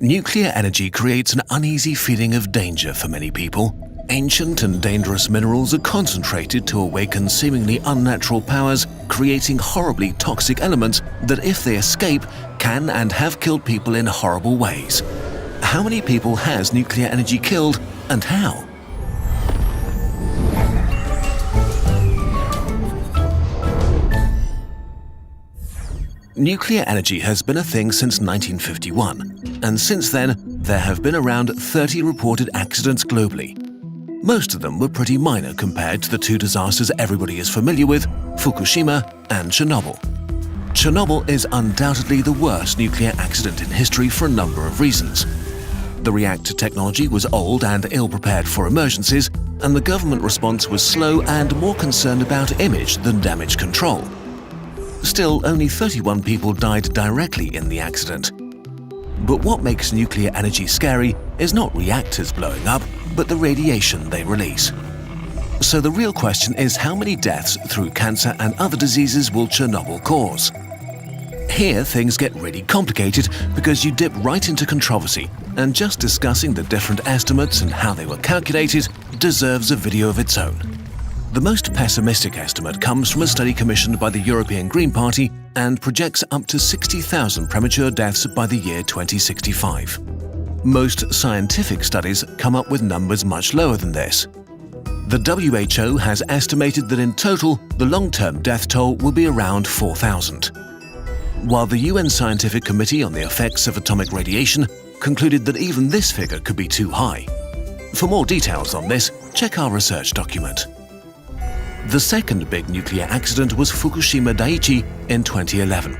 Nuclear energy creates an uneasy feeling of danger for many people. Ancient and dangerous minerals are concentrated to awaken seemingly unnatural powers, creating horribly toxic elements that, if they escape, can and have killed people in horrible ways. How many people has nuclear energy killed, and how? Nuclear energy has been a thing since 1951, and since then there have been around 30 reported accidents globally. Most of them were pretty minor compared to the two disasters everybody is familiar with, Fukushima and Chernobyl. Chernobyl is undoubtedly the worst nuclear accident in history for a number of reasons. The reactor technology was old and ill-prepared for emergencies, and the government response was slow and more concerned about image than damage control. Still, only 31 people died directly in the accident. But what makes nuclear energy scary is not reactors blowing up, but the radiation they release. So the real question is, how many deaths through cancer and other diseases will Chernobyl cause? Here things get really complicated because you dip right into controversy, and just discussing the different estimates and how they were calculated deserves a video of its own. The most pessimistic estimate comes from a study commissioned by the European Green Party and projects up to 60,000 premature deaths by the year 2065. Most scientific studies come up with numbers much lower than this. The WHO has estimated that in total, the long-term death toll will be around 4,000. While the UN Scientific Committee on the Effects of Atomic Radiation concluded that even this figure could be too high. For more details on this, check our research document. The second big nuclear accident was Fukushima Daiichi in 2011.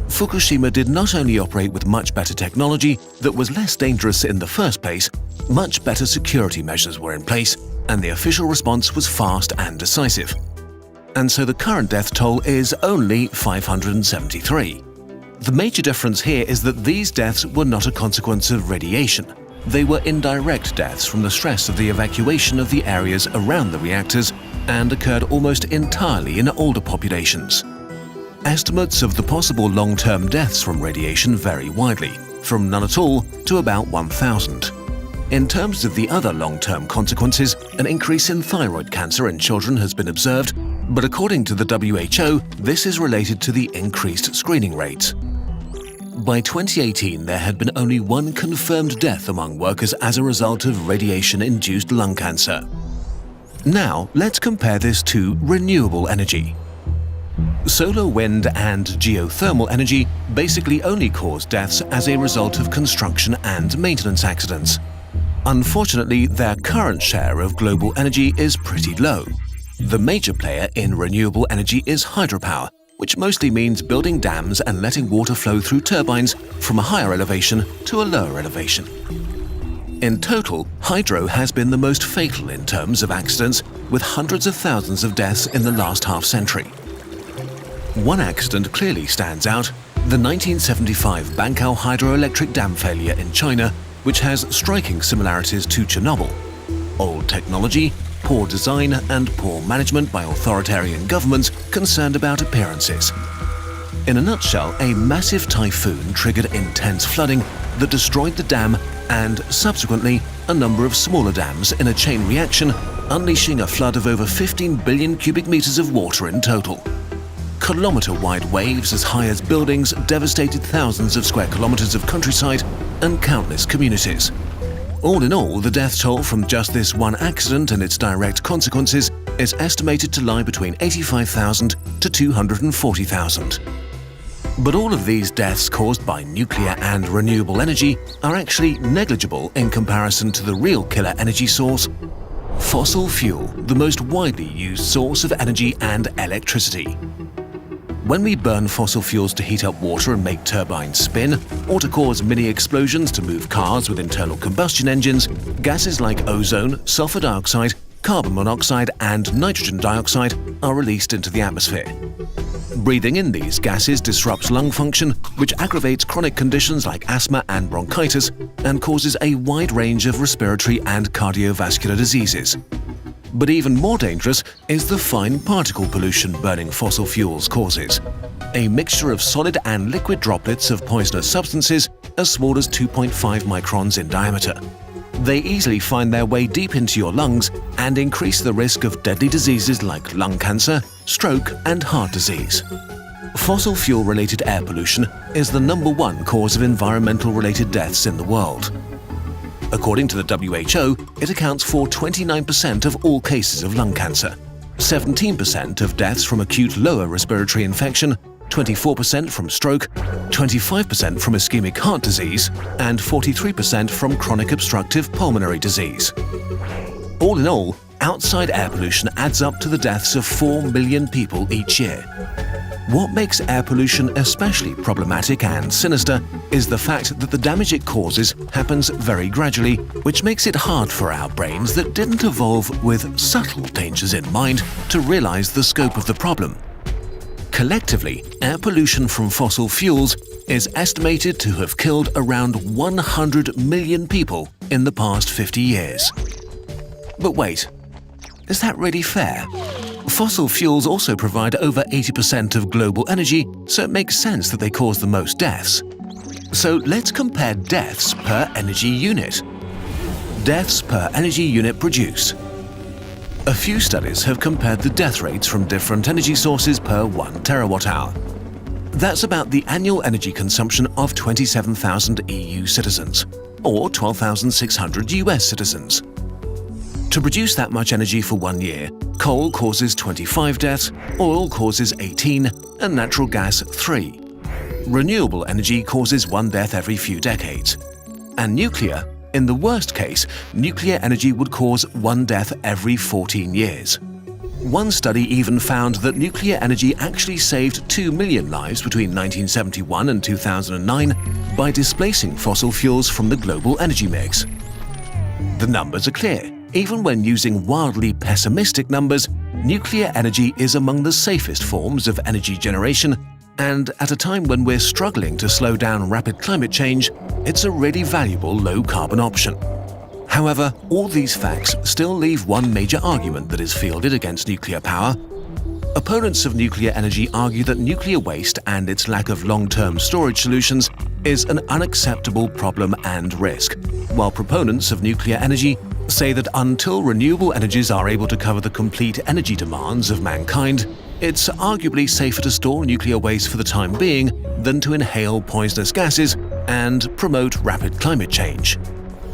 Fukushima did not only operate with much better technology that was less dangerous in the first place, much better security measures were in place, and the official response was fast and decisive. And so the current death toll is only 573. The major difference here is that these deaths were not a consequence of radiation. They were indirect deaths from the stress of the evacuation of the areas around the reactors and occurred almost entirely in older populations. Estimates of the possible long-term deaths from radiation vary widely, from none at all to about 1,000. In terms of the other long-term consequences, an increase in thyroid cancer in children has been observed, but according to the WHO, this is related to the increased screening rates. By 2018, there had been only one confirmed death among workers as a result of radiation-induced lung cancer. Now, let's compare this to renewable energy. Solar, wind, and geothermal energy basically only cause deaths as a result of construction and maintenance accidents. Unfortunately, their current share of global energy is pretty low. The major player in renewable energy is hydropower, which mostly means building dams and letting water flow through turbines from a higher elevation to a lower elevation. In total, hydro has been the most fatal in terms of accidents, with hundreds of thousands of deaths in the last half-century. One accident clearly stands out: the 1975 Bankao hydroelectric dam failure in China, which has striking similarities to Chernobyl. Old technology, poor design, and poor management by authoritarian governments concerned about appearances. In a nutshell, a massive typhoon triggered intense flooding that destroyed the dam and, subsequently, a number of smaller dams in a chain reaction, unleashing a flood of over 15 billion cubic meters of water in total. Kilometer-wide waves as high as buildings devastated thousands of square kilometers of countryside and countless communities. All in all, the death toll from just this one accident and its direct consequences is estimated to lie between 85,000 to 240,000. But all of these deaths caused by nuclear and renewable energy are actually negligible in comparison to the real killer energy source: fossil fuel, the most widely used source of energy and electricity. When we burn fossil fuels to heat up water and make turbines spin, or to cause mini explosions to move cars with internal combustion engines, gases like ozone, sulfur dioxide, carbon monoxide, and nitrogen dioxide are released into the atmosphere. Breathing in these gases disrupts lung function, which aggravates chronic conditions like asthma and bronchitis and causes a wide range of respiratory and cardiovascular diseases. But even more dangerous is the fine particle pollution burning fossil fuels causes. A mixture of solid and liquid droplets of poisonous substances as small as 2.5 microns in diameter. They easily find their way deep into your lungs and increase the risk of deadly diseases like lung cancer, stroke, and heart disease. Fossil fuel-related air pollution is the #1 cause of environmental-related deaths in the world. According to the WHO, it accounts for 29% of all cases of lung cancer, 17% of deaths from acute lower respiratory infection, 24% from stroke, 25% from ischemic heart disease, and 43% from chronic obstructive pulmonary disease. All in all, outside air pollution adds up to the deaths of 4 million people each year. What makes air pollution especially problematic and sinister is the fact that the damage it causes happens very gradually, which makes it hard for our brains that didn't evolve with subtle dangers in mind to realize the scope of the problem. Collectively, air pollution from fossil fuels is estimated to have killed around 100 million people in the past 50 years. But wait, is that really fair? Fossil fuels also provide over 80% of global energy, so it makes sense that they cause the most deaths. So let's compare deaths per energy unit. Deaths per energy unit produced. A few studies have compared the death rates from different energy sources per 1 terawatt-hour. That's about the annual energy consumption of 27,000 EU citizens, or 12,600 US citizens. To produce that much energy for 1 year, coal causes 25 deaths, oil causes 18, and natural gas 3. Renewable energy causes 1 death every few decades. And nuclear, in the worst case, nuclear energy would cause 1 death every 14 years. One study even found that nuclear energy actually saved 2 million lives between 1971 and 2009 by displacing fossil fuels from the global energy mix. The numbers are clear. Even when using wildly pessimistic numbers, nuclear energy is among the safest forms of energy generation, and at a time when we're struggling to slow down rapid climate change, it's a really valuable low-carbon option. However, all these facts still leave one major argument that is fielded against nuclear power. Opponents of nuclear energy argue that nuclear waste and its lack of long-term storage solutions is an unacceptable problem and risk, while proponents of nuclear energy say that until renewable energies are able to cover the complete energy demands of mankind, it's arguably safer to store nuclear waste for the time being than to inhale poisonous gases and promote rapid climate change.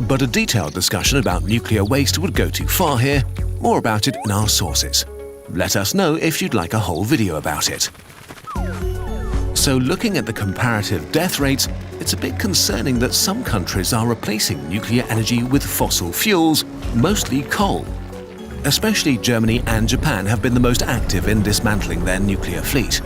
But a detailed discussion about nuclear waste would go too far here. More about it in our sources. Let us know if you'd like a whole video about it. So looking at the comparative death rates, it's a bit concerning that some countries are replacing nuclear energy with fossil fuels, mostly coal. Especially Germany and Japan have been the most active in dismantling their nuclear fleet.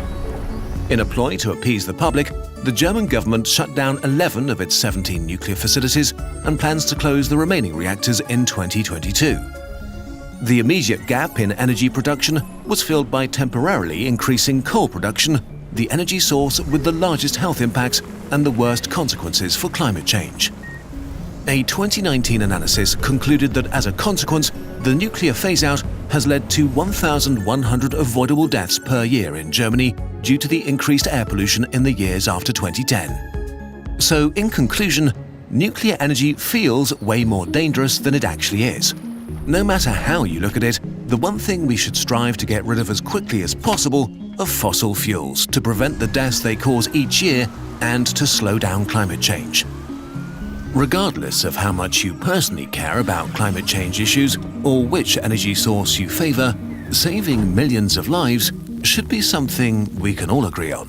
In a ploy to appease the public, the German government shut down 11 of its 17 nuclear facilities and plans to close the remaining reactors in 2022. The immediate gap in energy production was filled by temporarily increasing coal production, the energy source with the largest health impacts and the worst consequences for climate change. A 2019 analysis concluded that as a consequence, the nuclear phase-out has led to 1,100 avoidable deaths per year in Germany due to the increased air pollution in the years after 2010. So, in conclusion, nuclear energy feels way more dangerous than it actually is. No matter how you look at it, the one thing we should strive to get rid of as quickly as possible are fossil fuels to prevent the deaths they cause each year and to slow down climate change. Regardless of how much you personally care about climate change issues or which energy source you favor, saving millions of lives should be something we can all agree on.